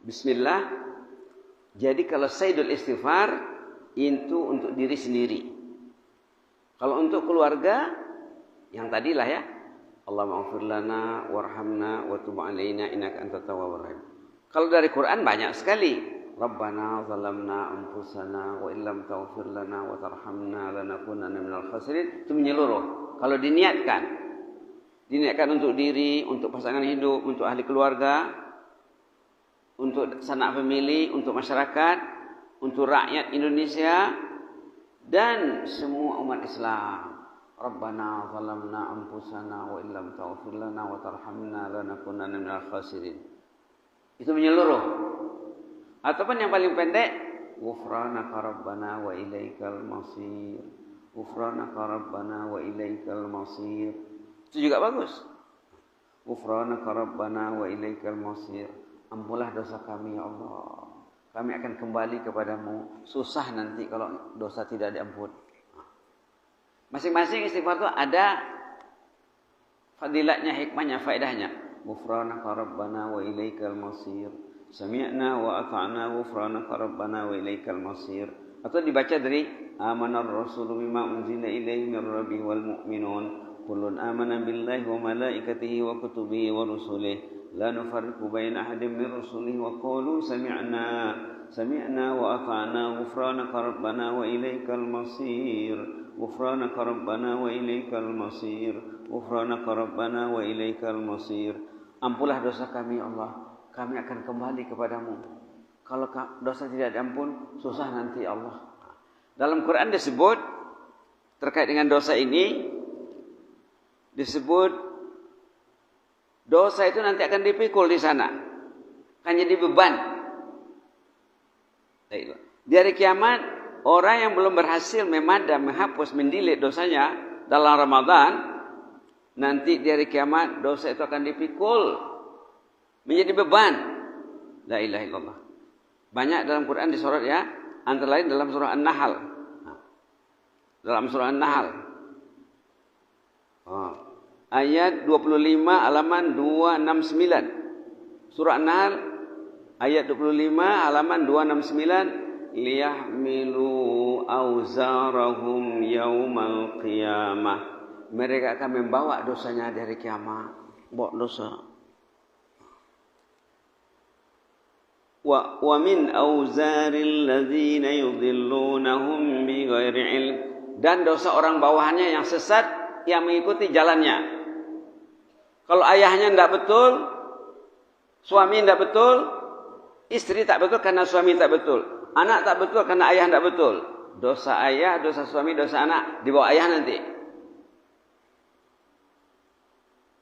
Bismillah. Jadi kalau sayyidul istighfar itu untuk diri sendiri. Kalau untuk keluarga, yang tadilah ya, Allahumma ighfir lana warhamna wa tub alaina innaka antat tawwabur rahim. Kalau dari Quran banyak sekali. Rabbana zalamna anfusana wa illam taghfir lana wa tarhamna lanakunanna minal khasirin. Itu menyeluruh. Kalau diniatkan untuk diri, untuk pasangan hidup, untuk ahli keluarga, untuk sanak famili, untuk masyarakat, untuk rakyat Indonesia dan semua umat Islam. Rabbana zalamna anfusana wa illam taghfir lana wa tarhamna lanakunanna minal khasirin. Itu menyeluruh. Ataupun yang paling pendek, ghufranaka rabbana wa ilaikal masir. Ghufranaka rabbana wa ilaikal masir. Itu juga bagus. Ghufranaka rabbana wa ilaikal masir. Ampunlah dosa kami ya Allah. Kami akan kembali kepadamu. Susah nanti kalau dosa tidak diampun. Masing-masing istighfar itu ada fadilatnya, hikmahnya, faedahnya. Ghufranaka rabbana wa ilaikal masir. Sami'na wa ata'na ghufranaka rabbana wa ilaikal masir. Atau dibaca dari amanar rasulu bima unzila ilaihi mir rabbihi wal mu'minun kullun amana billahi wa malaikatihi wa kutubihi wa rusulihi la nufarriqu baina ahadin min rusulihi wa qalu sami'na wa ata'na ghufranaka rabbana wa ilaikal masir. Ghufranaka rabbana wa ilaikal masir. Ghufranaka rabbana wa ilaikal masir. Ampunlah dosa kami ya Allah. Kami akan kembali kepadamu. Kalau dosa tidak diampun, susah nanti Allah. Dalam Quran disebut terkait dengan dosa ini, disebut dosa itu nanti akan dipikul di sana, akan jadi beban. Di hari kiamat, orang yang belum berhasil memadam, menghapus, mendilik dosanya dalam Ramadan, nanti di hari kiamat dosa itu akan dipikul menjadi beban. La ilaha illallah. Banyak dalam Quran disorot ya. Antara lain dalam surah An-Nahl. Dalam surah An-Nahl. Ayat 25 halaman 269. Surah An-Nahl ayat 25 halaman 269. Liyahmilu auzarahum yaumal qiyamah. Mereka akan membawa dosanya dari kiamat. Bawa dosa. Wa min auzaril ladzina yudhillunahum bighairi ilm, dan dosa orang bawahannya yang sesat yang mengikuti jalannya. Kalau ayahnya tidak betul, suami tidak betul, istri tak betul karena suami tak betul, anak tak betul karena ayah tidak betul. Dosa ayah, dosa suami, dosa anak dibawa ayah nanti.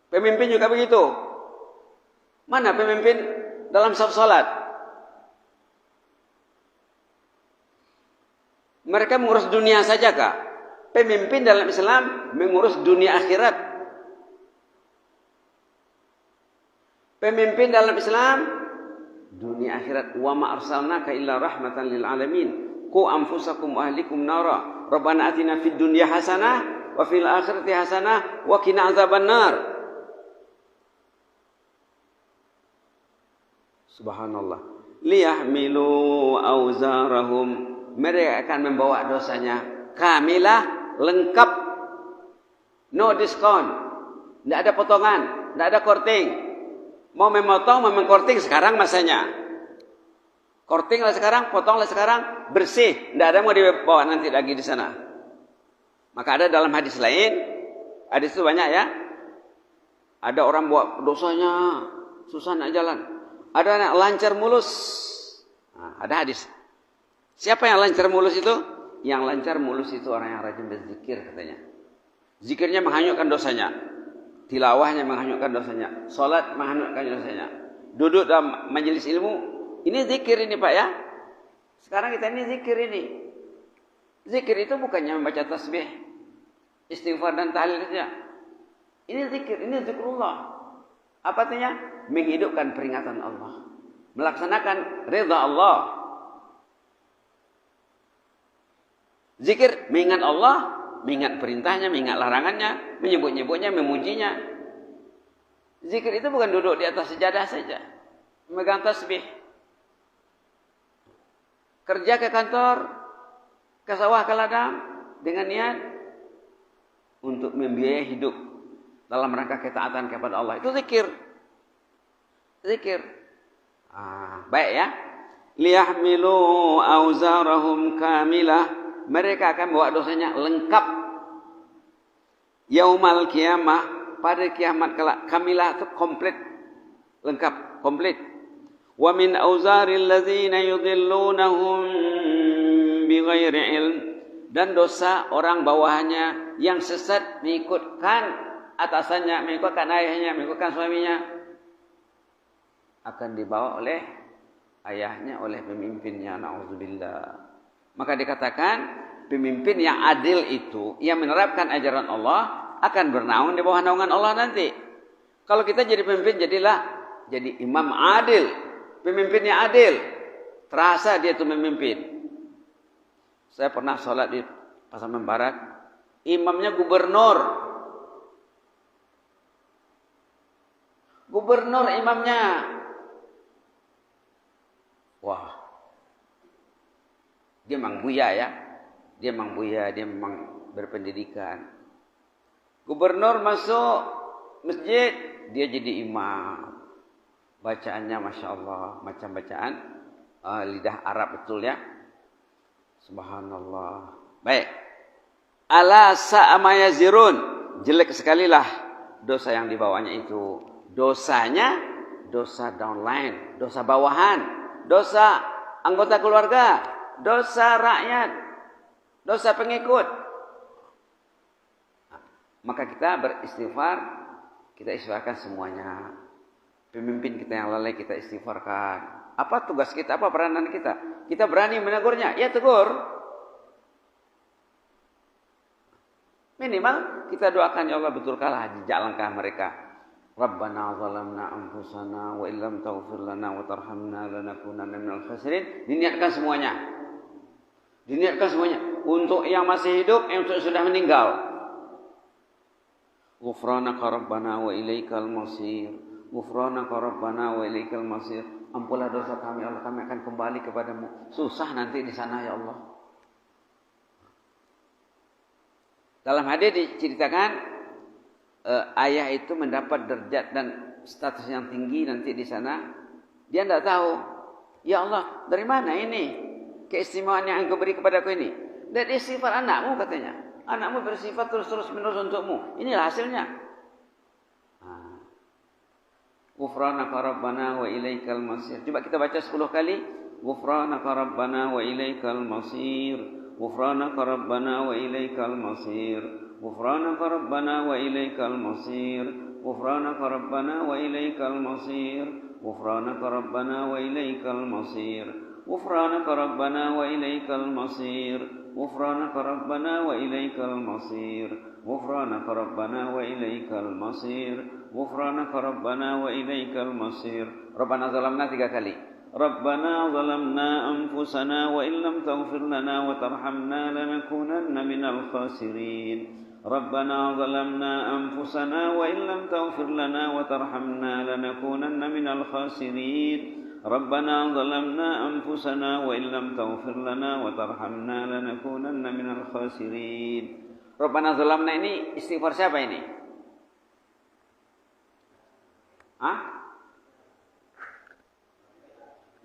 Pemimpin juga begitu. Mana pemimpin dalam saf salat? Mereka mengurus dunia saja kah? Pemimpin dalam Islam mengurus dunia akhirat. Pemimpin dalam Islam dunia akhirat. Wa ma arsalnaka illa rahmatan lil alamin. Qu anfusakum wa ahlikum nara. Rabbana atina fid dunya hasanah wa fil akhirati hasanah wa qina azabannar. Subhanallah. Liyahmilu auzarahum. Mereka akan membawa dosanya kamilah, lengkap, no diskon, tidak ada potongan, tidak ada korting. Mau memotong, mau mengkorting sekarang masanya. Kortinglah sekarang, potonglah sekarang, bersih, tidak ada mau dibawa nanti lagi di sana. Maka ada dalam hadis lain, hadis itu banyak ya. Ada orang bawa dosanya susah nak jalan, ada yang lancar mulus. Nah, ada hadis. Siapa yang lancar mulus itu? Yang lancar mulus itu orang yang rajin berzikir katanya. Zikirnya menghanyutkan dosanya. Tilawahnya menghanyutkan dosanya. Salat menghanyutkan dosanya. Duduk dalam majelis ilmu. Ini zikir ini Pak ya. Sekarang kita ini zikir ini. Zikir itu bukannya membaca tasbih, istighfar dan tahlil saja. Ini zikir, ini zikrullah. Apa artinya? Menghidupkan peringatan Allah. Melaksanakan ridha Allah. Zikir mengingat Allah, mengingat perintahnya, mengingat larangannya, menyebut-nyebutnya, memujinya. Zikir itu bukan duduk di atas sejadah saja, memegang tasbih. kerja ke kantor, ke sawah, ke ladang dengan niat untuk membiayai hidup dalam rangka ketaatan kepada Allah. Itu zikir. Zikir. Baik ya. Liyahmilu auzarahum kamilah. Mereka akan bawa dosanya lengkap. Yaumal kiamah, pada kiamat kelak. Kamilah itu komplit. Lengkap, komplit. Wa min auzaril ladzina yudhillunahum bighairi ilm. Dan dosa orang bawahannya yang sesat mengikutkan atasannya, mengikutkan ayahnya, mengikutkan suaminya, akan dibawa oleh ayahnya, oleh pemimpinnya. Na'udzubillah. Maka dikatakan pemimpin yang adil itu, yang menerapkan ajaran Allah, akan bernaung di bawah naungan Allah nanti. Kalau kita jadi pemimpin, jadi imam adil, pemimpinnya adil, terasa dia itu memimpin. Saya pernah sholat di Pasaman Barat, imamnya gubernur imamnya. Wah, dia memang buya ya, dia memang berpendidikan. Gubernur masuk masjid, dia jadi imam. Bacaannya Masya Allah, macam bacaan lidah Arab betul ya. Subhanallah. Baik. Ala sa'ama yazirun. Jelek sekali lah dosa yang dibawanya itu. Dosanya dosa downline, dosa bawahan, dosa anggota keluarga, dosa rakyat, dosa pengikut. Maka kita beristighfar, kita istighfarkan semuanya. Pemimpin kita yang lalai kita istighfarkan. Apa tugas kita? Apa peranan kita? Kita berani menegurnya. Ya tegur. Minimal kita doakan ya Allah betulkanlah jejak langkah mereka. Rabbana zalamna anfusana wa illam taghfir lana wa tarhamna lanakunanna minal khasirin. Diniatkan semuanya. Untuk yang masih hidup, yang sudah meninggal. Ghufranaka Rabbana wa ilaikal masir. Ghufranaka Rabbana wa ilaikal masir. Ampunlah dosa kami, Allah, kami akan kembali kepadamu. Susah nanti di sana ya Allah. Dalam hadis diceritakan ayah itu mendapat derajat dan status yang tinggi nanti di sana. Dia tidak tahu. Ya Allah, dari mana ini keistimewaan yang engkau beri kepadaku ini? Dari sifat anakmu katanya. Anakmu bersifat terus menerus untukmu. Inilah hasilnya. Ghufranaka Rabbana wa ilaikal masir. Coba kita baca 10 kali. Ghufranaka Rabbana wa ilaikal masir. Ghufranaka Rabbana wa ilaikal masir. Ghufranaka Rabbana wa ilaikal masir. Ghufranaka Rabbana wa ilaikal masir. Ghufranaka Rabbana wa ilaikal masir. Ghufranaka Rabbana wa ilaikal masir. Ghufranaka Rabbana wa ilaikal masir. Ghufranaka Rabbana wa ilaikal masir. Ghufranaka Rabbana wa ilaikal masir. Rabbana zalamna 3 kali. Rabbana zalamna anfusana wa illam taghfir lana wa tarhamna lanakunanna minal khasirin. Rabbana zalamna anfusana wa illam taghfir lana wa tarhamna lanakunanna minal khasirin. Rabbana zalamna anfusana wa illam taghfir lana wa tarhamna lanakunanna minal khasirin. Rabbana zalamna ini istighfar siapa ini?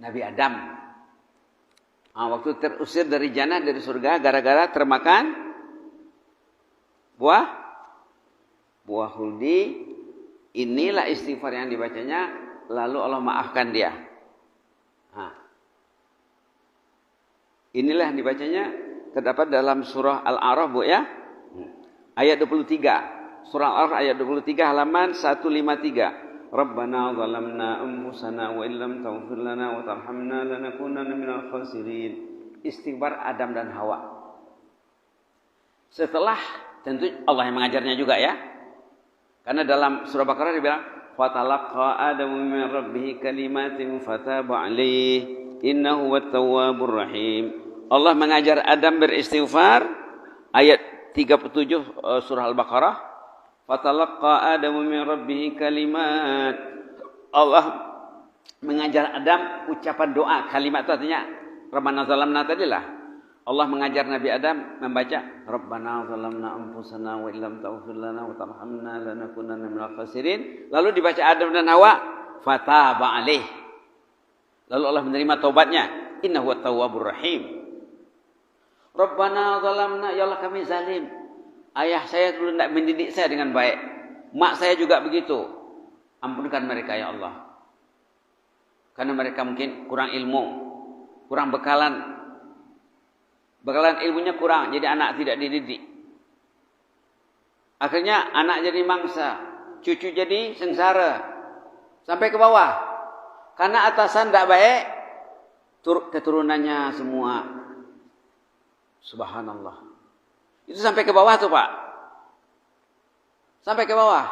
Nabi Adam. Waktu terusir dari jannah, dari surga, gara-gara termakan buah huldi. Inilah istighfar yang dibacanya, lalu Allah maafkan dia. Inilah yang dibacanya, terdapat dalam surah Al-A'raf, Bu ya. Ayat 23. Surah Al-A'raf ayat 23 halaman 153. Rabbana zalamna anfusana wa illam taghfir lana wa tarhamna lanakunanna minal khasirin. Istighfar Adam dan Hawa. Setelah, tentu Allah yang mengajarnya juga ya. Karena dalam surah Baqarah dibilang fatalaqa Adamu min rabbih kalimatin fataba alaihi innahu wattawwabur rahim. Allah mengajar Adam beristighfar, ayat 37 surah Al-Baqarah. Fatalaqa Adamu min rabbih kalimat. Allah mengajar Adam ucapan doa. Kalimat itu artinya Rabbana zalamna tadilah. Allah mengajar Nabi Adam membaca Rabbana zalamna anfusana wa illam taghfir lana wa tarhamna lanakunanna minal khasirin. Lalu dibaca Adam dan Hawa, fataba alaih. Lalu Allah menerima taubatnya. Innahu at-tawwabur rahim. Rabbana zalamna, ya Allah kami zalim. Ayah saya dulu tidak mendidik saya dengan baik. Mak saya juga begitu. Ampunkan mereka ya Allah. Karena mereka mungkin kurang ilmu, kurang bekalan. Bekalan ilmunya kurang, jadi anak tidak dididik. Akhirnya anak jadi mangsa, cucu jadi sengsara. Sampai ke bawah. Karena atasan tidak baik, keturunannya semua. Subhanallah. Itu sampai ke bawah tuh Pak. Sampai ke bawah.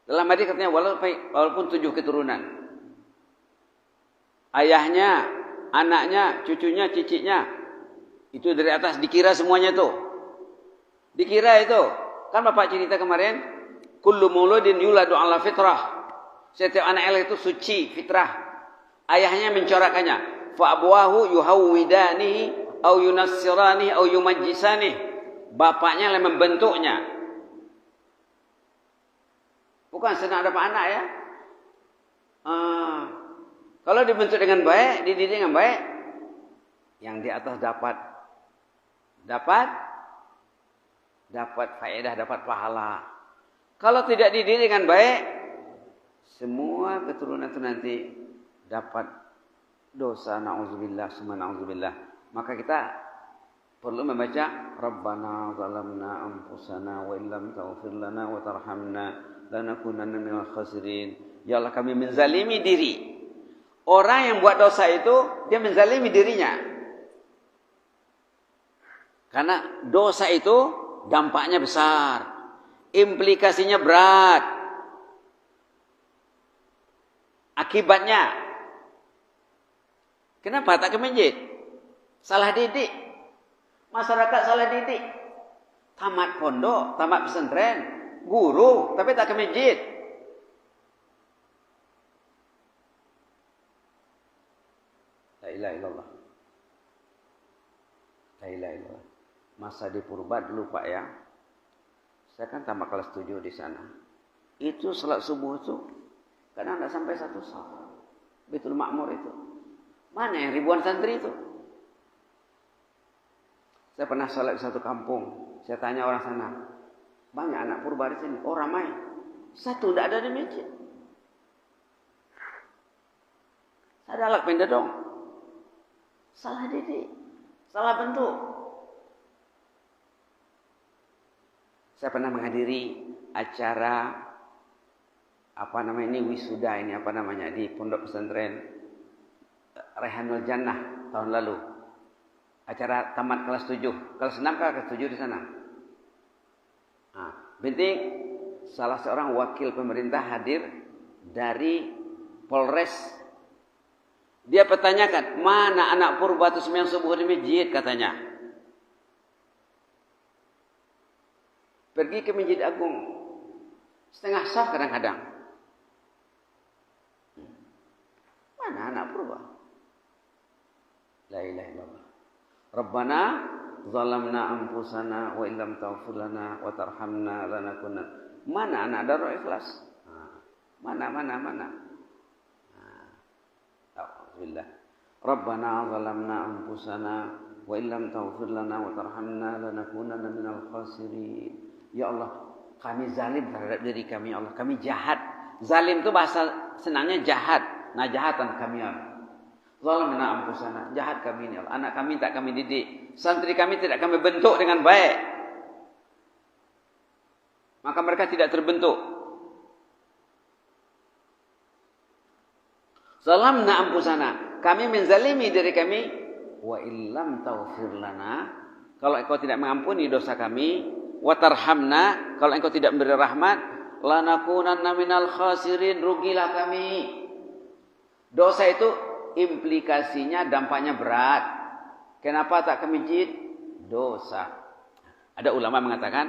Dalam hadis katanya walaupun 7 keturunan. Ayahnya, anaknya, cucunya, cicitnya. Itu dari atas dikira semuanya tuh. Dikira itu. Kan Bapak cerita kemarin. Kullu mauludin yuladu ala fitrah. Setiap anak Allah itu suci, fitrah. Ayahnya mencorakkannya. Fa abwahu yuhawwidanihi au yunassiranihi au yumajjisanihi. Bapaknya yang membentuknya. Bukan senang dapat anak ya. Kalau dibentuk dengan baik, dididik dengan baik, yang di atas dapat faedah, dapat pahala. Kalau tidak dididik dengan baik, semua keturunan itu nanti dapat dosa, na'udzubillah, summa na'udzubillah. Maka kita perlu membaca Rabbana zalamna anfusana wa illam taghfir lana wa tarhamna lanakunanna minal khasirin. Ya Allah kami menzalimi diri. Orang yang buat dosa itu dia menzalimi dirinya. Karena dosa itu dampaknya besar. Implikasinya berat. Akibatnya. Kenapa tak ke masjid? Salah didik. Masyarakat salah didik. Tamat pondok, tamat pesantren, guru, tapi tak ke masjid. La ilaha illallah. La ilaha illallah. Masa di Purba dulu Pak ya. Saya kan tamat kelas 7 di sana. Itu salat subuh itu kadang tidak sampai 1 shaf. Baitul Ma'mur itu. Mana yang ribuan santri itu? Saya pernah salat di satu kampung. Saya tanya orang sana. Banyak anak Purba di sini. Oh ramai. Satu tidak ada di masjid. Ada alat pindah dong. Salah didik. Salah bentuk. Saya pernah menghadiri acara wisuda di Pondok Pesantren Raihanul Jannah tahun lalu. Acara tamat kelas 7, kelas 6 kelas 7 di sana. Nah, penting salah seorang wakil pemerintah hadir dari Polres. Dia pertanyakan, mana anak Purba itu sembahyang subuh di masjid katanya. Pergi ke Masjid Agung. Setengah shaf kadang-kadang. Mana anak Purba? La ilaha illallah. Rabbana zalamna anfusana wa illam taghfir lana wa tarhamna lanakunanna. Mana anak Darul Ikhlas? Mana. Alhamdulillah. Rabbana zalamna anfusana wa illam taghfir lana wa tarhamna lanakunanna minal khasirin. Ya Allah, kami zalim terhadap diri kami, ya Allah. Kami jahat. Zalim itu bahasa senangnya jahat. Najahatan kami, ya Allah. Zalamna anfusana, jahat kami ini, ya Allah. Anak kami tak kami didik. Santri kami tidak kami bentuk dengan baik. Maka mereka tidak terbentuk. Zalamna anfusana, kami menzalimi diri kami. Wa illam taghfir lana, kalau engkau tidak mengampuni dosa kami, wa tarhamna, kalau engkau tidak memberi rahmat, lanakunanna minal khasirin, rugilah kami. Dosa itu implikasinya dampaknya berat. Kenapa tak ke masjid? Dosa. Ada ulama mengatakan,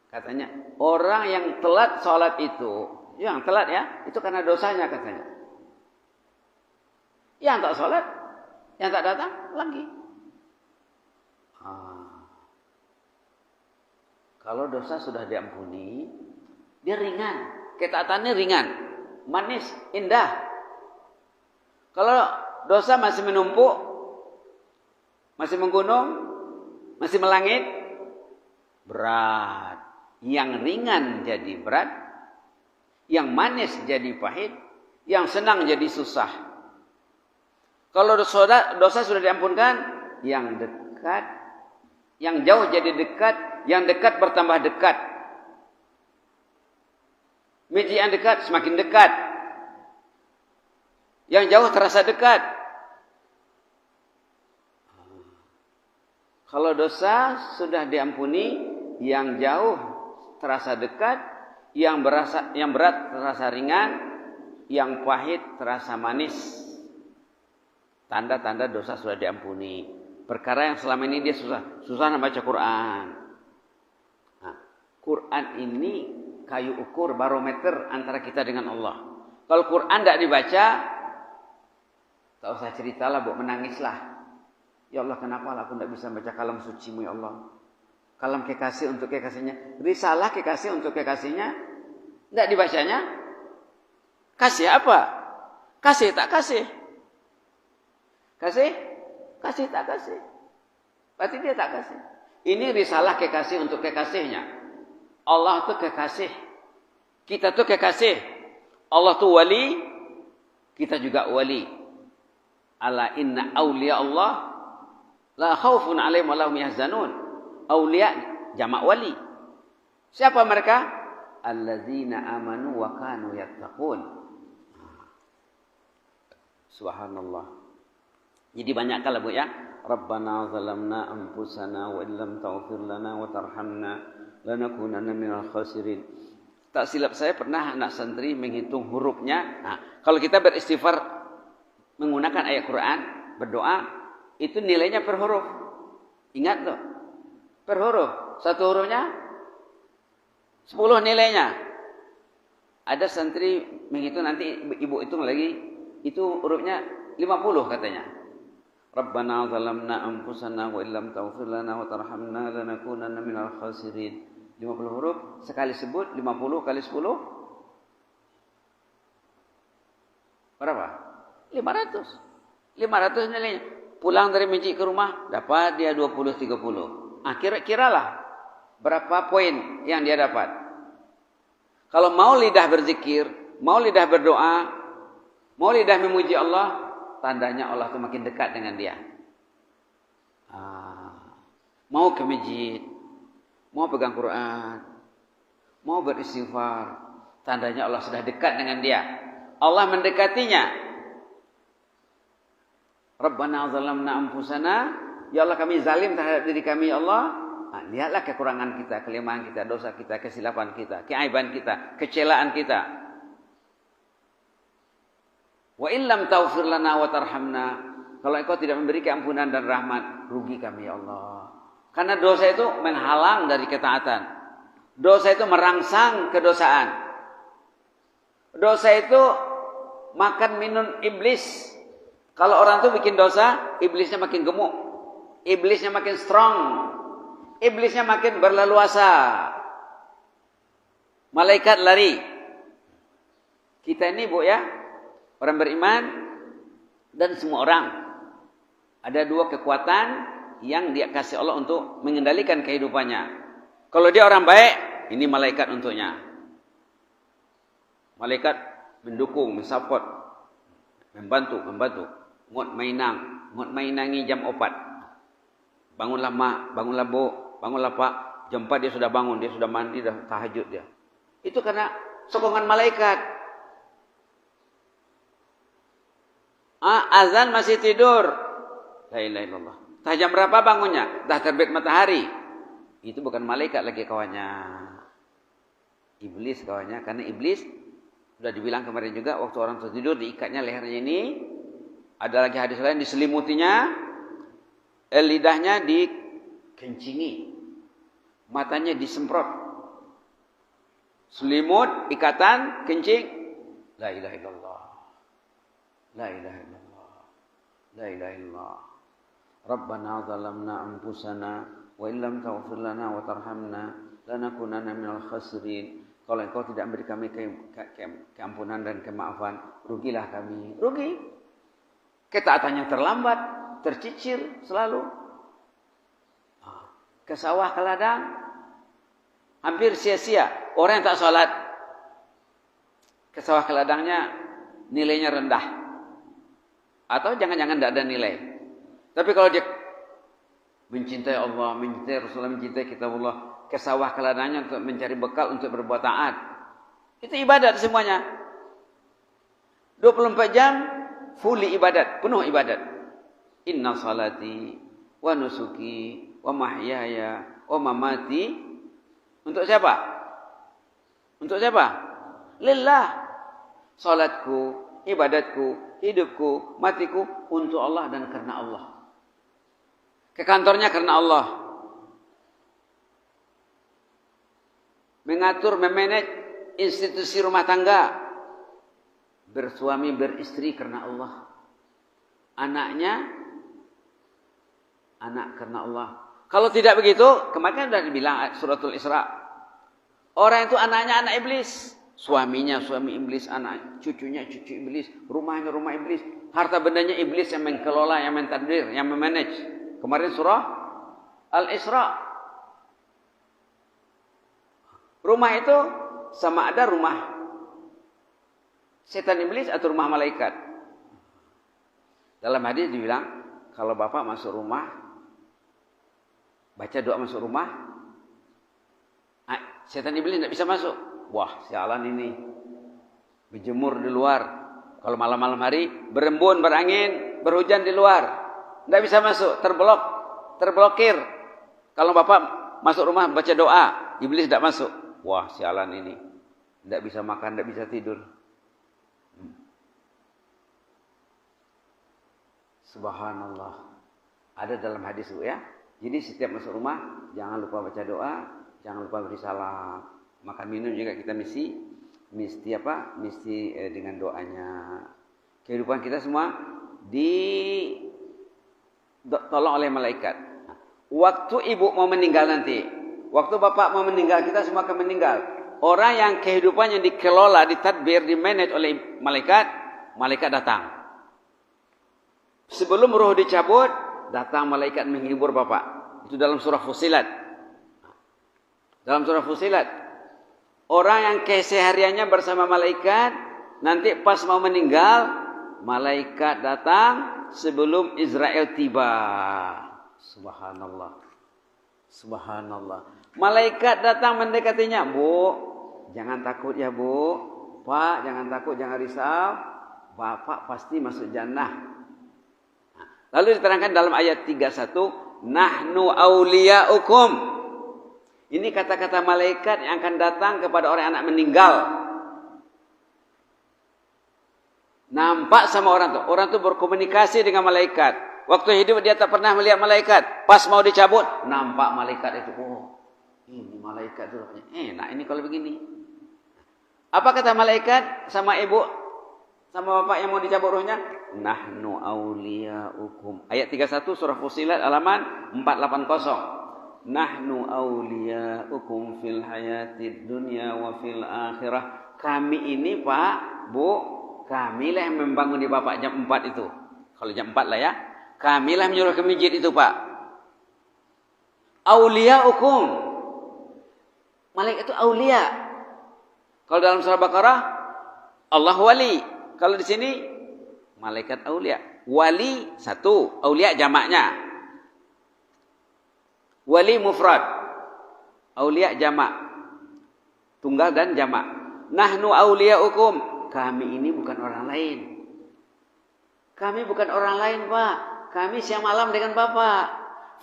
katanya orang yang telat sholat itu, yang telat ya, itu karena dosanya katanya. Yang tak sholat Yang tak datang lagi. Kalau dosa sudah diampuni, dia ringan. Ketaatannya ringan, manis, indah. Kalau dosa masih menumpuk, masih menggunung, masih melangit, berat. Yang ringan jadi berat, yang manis jadi pahit, yang senang jadi susah. Kalau dosa sudah diampunkan, yang dekat, yang jauh jadi dekat, yang dekat bertambah dekat. Meja yang dekat semakin dekat. Yang jauh terasa dekat. Kalau dosa sudah diampuni, yang jauh terasa dekat, yang berat terasa ringan, yang pahit terasa manis. Tanda-tanda dosa sudah diampuni. Perkara yang selama ini dia susah membaca Quran. Nah, Quran ini kayu ukur barometer antara kita dengan Allah. Kalau Quran tidak dibaca, tak usah ceritalah, buat menangislah. Ya Allah, kenapa aku tidak bisa baca kalam suci-Mu ya Allah? Kalam kekasih untuk kekasihnya, risalah kekasih untuk kekasihnya, tidak dibacanya. Kasih apa? Kasih tak kasih? Kasih tak kasih? Berarti dia tak kasih. Ini risalah kekasih untuk kekasihnya. Allah itu kekasih, kita tuh kekasih. Allah tuh wali, kita juga wali. Ala inna awliya Allah la khaufun alaihim wa lahum yahzanun. Awliya jamak wali. Siapa mereka? Allazina amanu wa kanu yattaqun. Subhanallah. Jadi banyak kali Bu ya. Rabbana zalamna anfusana wa illam taghfir lana wa tarhamna lanakunanna minal khasirin. Tak silap saya pernah anak santri menghitung hurufnya. Nah, kalau kita beristighfar menggunakan ayat Quran, berdoa, itu nilainya per huruf. Ingat loh. Per huruf. Satu hurufnya 10 nilainya. Ada santri menghitung, nanti ibu hitung lagi, itu hurufnya 50 katanya. Rabbana zalamna anfusana wa illam taghfir lana wa tarhamna lanakunanna minal khasirin. 50 huruf, sekali sebut 50 kali 10 berapa? 500. 500 nilainya. Pulang dari masjid ke rumah dapat dia 20 30. Kira-kiralah berapa poin yang dia dapat. Kalau mau lidah berzikir, mau lidah berdoa, mau lidah memuji Allah, tandanya Allah itu makin dekat dengan dia. Mau ke masjid, mau pegang Quran, mau beristighfar, tandanya Allah sudah dekat dengan dia. Allah mendekatinya. Rabbana zalamna anfusana, ya Allah kami zalim terhadap diri kami ya Allah. Lihatlah kekurangan kita, kelemahan kita, dosa kita, kesilapan kita, keaiban kita, kecelaan kita. Wa illam taghfir lana wa tarhamna, kalau engkau tidak memberi keampunan dan rahmat, rugi kami ya Allah. Karena dosa itu menghalang dari ketaatan. Dosa itu merangsang kedosaan. Dosa itu makan minum iblis. Kalau orang itu bikin dosa, iblisnya makin gemuk. Iblisnya makin strong. Iblisnya makin berleluasa. Malaikat lari. Kita ini Bu ya, orang beriman dan semua orang, ada dua kekuatan yang dia kasih Allah untuk mengendalikan kehidupannya. Kalau dia orang baik, ini malaikat untuknya. Malaikat mendukung, mensupport, membantu. Ngot mainangi jam 4. Bangunlah mak, bangunlah bu, bangunlah pak. Jam 4 dia sudah bangun, dia sudah mandi, dah tahajud dia. Itu karena sokongan malaikat. Azan masih tidur. La ilaha illallah. Tah jam berapa bangunnya? Dah terbit matahari. Itu bukan malaikat lagi kawannya. Iblis kawannya. Karena iblis sudah dibilang kemarin juga, waktu orang tertidur diikatnya lehernya ini. Ada lagi hadis lain, diselimutinya, lidahnya dikencingi, matanya disemprot. Selimut, ikatan, kencing. La ilaha illallah. La ilaha illallah. La ilaha illallah. Rabbana zalamna anfusana wa illam taghfir lana wa tarhamna lanakunanna minal khasirin. Kalau engkau tidak memberi kami keampunan dan kemaafan, rugilah kami. Rugi. Ketaatannya terlambat, tercicir selalu. Ke sawah, ke ladang, hampir sia-sia. Orang yang tak sholat, ke sawah, ke ladangnya nilainya rendah. Atau jangan-jangan tidak ada nilai. Tapi kalau dia mencintai Allah, mencintai Rasulullah, mencintai kitabullah, ke sawah, ke ladangnya untuk mencari bekal, untuk berbuat taat, itu ibadat semuanya. 24 jam fully ibadat, penuh ibadat. Inna salati wa nusuki wa mahyaya wa mamati. Untuk siapa? Untuk siapa? Lillah. Salatku, ibadatku, hidupku, matiku untuk Allah dan karena Allah. Ke kantornya karena Allah. Mengatur, memanage institusi rumah tangga. Bersuami, beristri karena Allah. Anaknya, anak karena Allah. Kalau tidak begitu, kemarin sudah dibilang suratul Isra. Orang itu anaknya anak iblis. Suaminya suami iblis, anak cucunya cucu iblis, rumahnya rumah iblis, harta bendanya iblis yang mengelola, yang mentadbir, yang memanage. Kemarin surah Al-Isra. Rumah itu sama ada rumah setan iblis atau rumah malaikat. Dalam hadis dibilang, kalau bapak masuk rumah, baca doa masuk rumah, setan iblis tidak bisa masuk. Wah, sialan ini. Berjemur di luar. Kalau malam-malam hari, berembun, berangin, berhujan di luar. Tidak bisa masuk, terblokir. Kalau bapak masuk rumah baca doa, iblis tidak masuk. Wah, sialan ini. Tidak bisa makan, tidak bisa tidur. Subhanallah. Ada dalam hadis itu ya. Jadi setiap masuk rumah, jangan lupa baca doa, jangan lupa beri salam. Makan minum juga kita mesti dengan doanya. Kehidupan kita semua ditolong oleh malaikat. Waktu ibu mau meninggal nanti, waktu bapak mau meninggal, kita semua akan meninggal. Orang yang kehidupannya dikelola, ditadbir, dimanage oleh malaikat, malaikat datang. Sebelum roh dicabut, datang malaikat menghibur bapak. Itu dalam surah Fussilat. Dalam surah Fussilat. Orang yang kesehariannya bersama malaikat, nanti pas mau meninggal, malaikat datang sebelum Israel tiba. Subhanallah. Subhanallah. Malaikat datang mendekatinya. Bu, jangan takut ya bu. Pak, jangan takut, jangan risau. Bapak pasti masuk jannah. Lalu diterangkan dalam ayat 31, Nahnu awliya'ukum. Ini kata-kata malaikat yang akan datang kepada orang anak meninggal. Nampak sama orang tu. Orang tu berkomunikasi dengan malaikat. Waktu hidup dia tak pernah melihat malaikat. Pas mau dicabut, nampak malaikat itu. Oh, ini malaikat tu. Enak ini kalau begini. Apa kata malaikat sama ibu, sama bapak yang mau dicabut rohnya? Nahnu awliya'ukum. Ayat 31 surah Fussilat halaman 480. Nahnu awliya'ukum fil hayatid dunya wa fil akhirah. Kami ini Pak, Bu, kamilah yang membangun di bapak jam 4 itu. Kalau jam 4 lah ya. Kamilah menyuruh ke masjid itu Pak. Awliya'ukum. Malaikat itu awliya. Kalau dalam surah Baqarah, Allah wali. Kalau di sini, malaikat awliya. Wali satu, awliya jamaknya. Wali mufrad, aulia jamak, tunggal dan jamak. Nahnu awliya'ukum. Kami ini bukan orang lain. Kami bukan orang lain Pak. Kami siang malam dengan Bapak.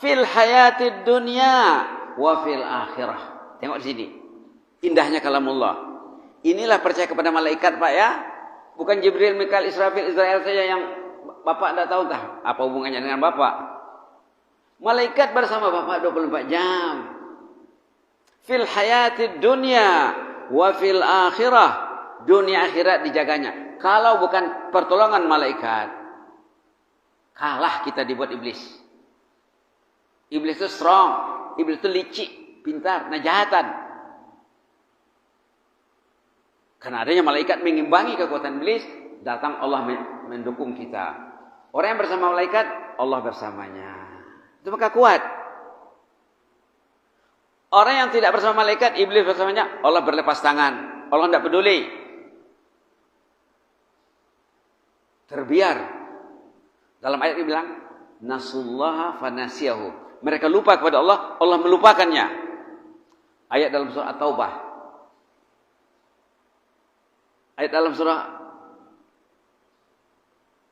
Fil hayatid dunya wa fil akhirah. Tengok di sini. Indahnya kalamullah. Inilah percaya kepada malaikat Pak ya. Bukan Jibril, Mikail, Israfil, Israel saja yang Bapak tidak tahu entah apa hubungannya dengan Bapak. Malaikat bersama Bapak 24 jam. Fil hayatid dunya wa fil akhirah. Dunia akhirat dijaganya. Kalau bukan pertolongan malaikat, Kalah kita dibuat iblis. Iblis itu strong, iblis itu licik, pintar, najahatan. Karena adanya malaikat mengimbangi kekuatan iblis, datang Allah mendukung kita. Orang yang bersama malaikat, Allah bersamanya. Itu maka kuat. Orang yang tidak bersama malaikat, iblis bersamanya, Allah berlepas tangan. Allah tidak peduli. Terbiar. Dalam ayat ini bilang, nasullaha fanasiyahu. Mereka lupa kepada Allah, Allah melupakannya. Ayat dalam surah At-Taubah. Ayat dalam surah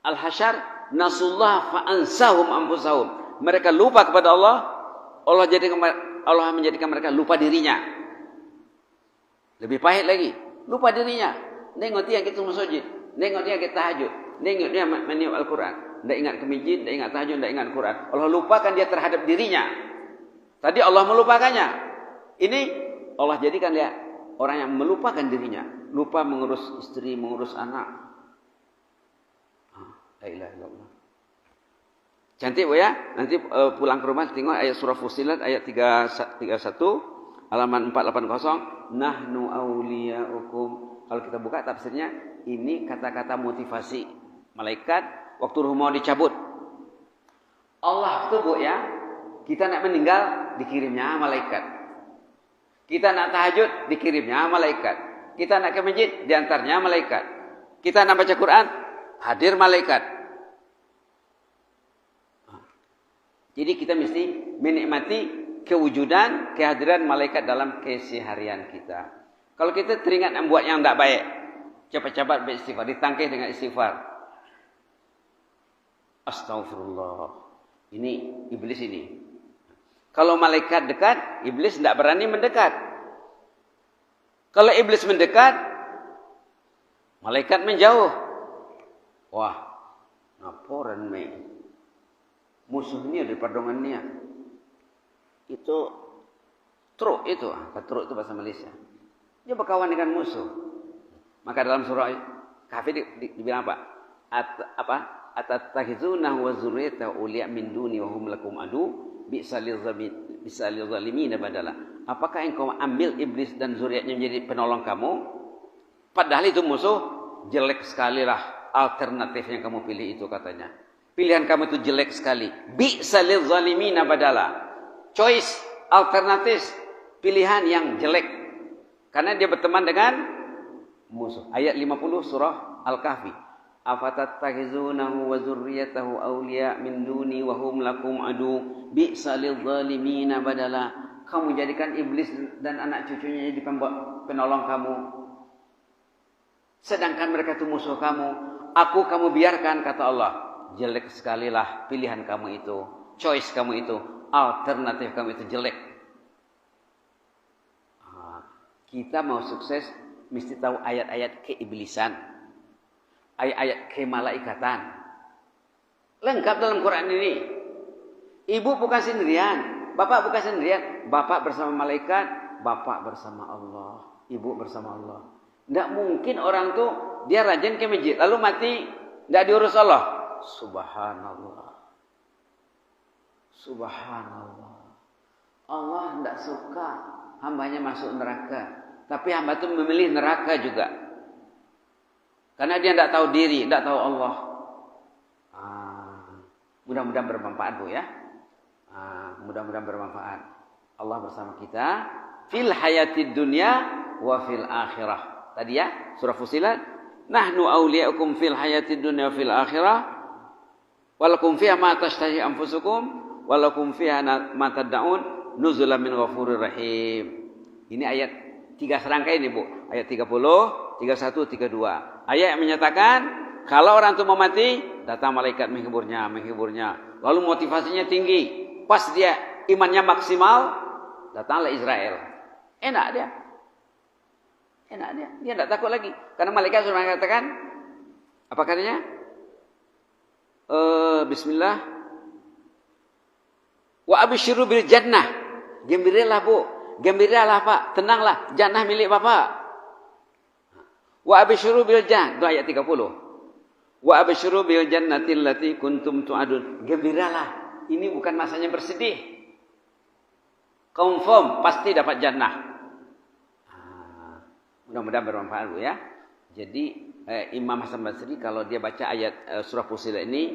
Al-Hasyr, nasullaha fa'ansahum anfusahum. Mereka lupa kepada Allah, Allah menjadikan mereka lupa dirinya. Lebih pahit lagi, lupa dirinya. Nengok dia kita masjid, nengok dia kita tahajud, nengok dia meniup Al-Quran. Tidak ingat ke masjid, tidak ingat tahajud, tidak ingat Al-Quran. Allah lupakan dia terhadap dirinya. Tadi Allah melupakannya. Ini Allah jadikan dia orang yang melupakan dirinya. Lupa mengurus istri, mengurus anak. La ilaha illallah. Cantik Bu ya. Nanti pulang ke rumah tengok ayat surah Fussilat ayat 31 halaman 480. Nahnu awliya'ukum. Kalau kita buka tafsirnya, ini kata-kata motivasi malaikat waktu ruh mau dicabut. Allah itu Bu ya, kita nak meninggal dikirimnya malaikat. Kita nak tahajud dikirimnya malaikat. Kita nak ke masjid diantarnya malaikat. Kita nak baca Quran hadir malaikat. Jadi kita mesti menikmati kewujudan, kehadiran malaikat dalam keseharian kita. Kalau kita teringat membuat yang tidak baik, cepat-cepat beristighfar, ditangkis dengan istighfar. Astagfirullah. Ini iblis ini. Kalau malaikat dekat, iblis tidak berani mendekat. Kalau iblis mendekat, malaikat menjauh. Wah, ngaporan me. Musuhnya di perdongannya. Itu truk itu. Truk itu bahasa Malaysia. Dia berkawan dengan musuh. Maka dalam surah Kahfi dibilang apa? Atattakhizuna wa zurriyyatahu awliya min duni wa hum lakum adu bi'sal zalimin badala. Apakah engkau ambil iblis dan zuriatnya menjadi penolong kamu? Padahal itu musuh. Jelek sekali lah alternatif yang kamu pilih itu katanya. Pilihan kamu itu jelek sekali. Bi'sal zalimin badala. Choice, alternatif, pilihan yang jelek. Karena dia berteman dengan musuh. Ayat 50 surah Al-Kahfi. Afatattakhizunahu wa zurriyyatahu awliya min duni wa hum lakum adu bi'salil zalimina badala. Kamu jadikan iblis dan anak cucunya jadi penolong kamu. Sedangkan mereka itu musuh kamu. Aku kamu biarkan, kata Allah. Jelek sekali lah pilihan kamu itu. Choice kamu itu. Alternatif kamu itu jelek. Kita mau sukses mesti tahu ayat-ayat keiblisan. Ayat-ayat kemalaikatan. Lengkap dalam Quran ini. Ibu bukan sendirian. Bapak bukan sendirian. Bapak bersama malaikat. Bapak bersama Allah. Ibu bersama Allah. Tidak mungkin orang tuh dia rajin ke masjid. Lalu mati. Tidak diurus Allah. Subhanallah. Subhanallah. Allah tidak suka hambanya masuk neraka. Tapi hamba itu memilih neraka juga. Karena dia tidak tahu diri, tidak tahu Allah. Mudah-mudahan bermanfaat Bu ya. Mudah-mudahan bermanfaat. Allah bersama kita fil hayatid dunya wa fil akhirah. Tadi ya surah Fussilat. Nahnu awliya'ukum fil hayatid dunya wa fil akhirah. Walakum fiha ma tashtahi anfusukum walakum fiha ma tad'un nuzulan min ghafurir rahim. Ini ayat 3 serangkai ini Bu. Ayat 30, 31, 32. Ayat yang menyatakan kalau orang itu mau mati, datang malaikat menghiburnya. Lalu motivasinya tinggi. Pas dia imannya maksimal, datanglah Israel. Enak dia. Dia tidak takut lagi. Karena malaikat sudah mengatakan, apa katanya? Bismillah. Wa absyiru bil jannah. Gembiralah Bu. Gembiralah Pak. Tenanglah. Jannah milik Bapak. Wa absyiru bil jannah. Itu ayat 30. Wa absyiru bil jannati allati kuntum tu'adun. Gembiralah. Ini bukan masanya bersedih. Confirm pasti dapat jannah. Mudah-mudahan bermanfaat Bu ya. Jadi Imam Hasan Basri kalau dia baca ayat surah Fussilat ini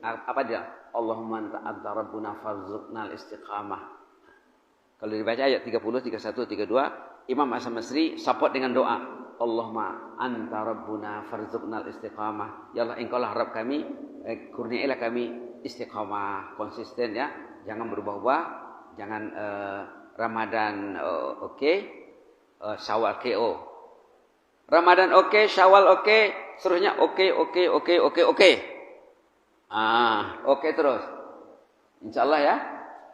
apa dia? Allahumma anta rabbuna farzuqnal istiqamah. Kalau dibaca ayat 30, 31, 32, Imam Hasan Basri support dengan doa. Allahumma anta rabbuna farzuqnal istiqamah. Ya Allah, engkau lah Rabb kami, kurniailah kami istiqamah, konsisten ya. Jangan berubah-ubah, jangan Ramadan Syawal KO. Ramadan Syawal seterusnya oke. Oke terus. Insyaallah ya.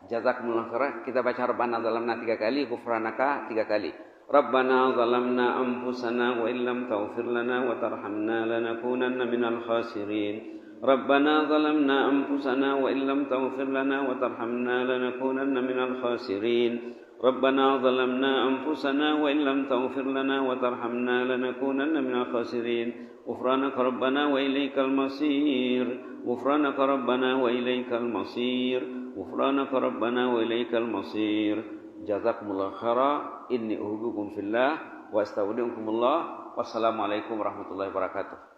Jazakumullah khairan. Kita baca Rabbana zalamna 3 kali, ghufranaka 3 kali. Rabbana zalamna anfusana wa illam taghfir lana wa tarhamna lanakunanna minal khasirin. Rabbana zalamna anfusana wa illam taghfir lana wa tarhamna lanakunanna minal khasirin. Rabbana zalamna anfusana wa illam taghfir lana wa tarhamna lanakunanna minal khasirin. Ghufranaka Rabbana wa ilaikal masir. Ghufranaka Rabbana wa ilaikal masir. Ghufranaka Rabbana wa ilaikal masir. Jazakumullah khairan. Inni uhibbukum fillah wa astaudiukumullah. Wassalamualaikum warahmatullahi wabarakatuh.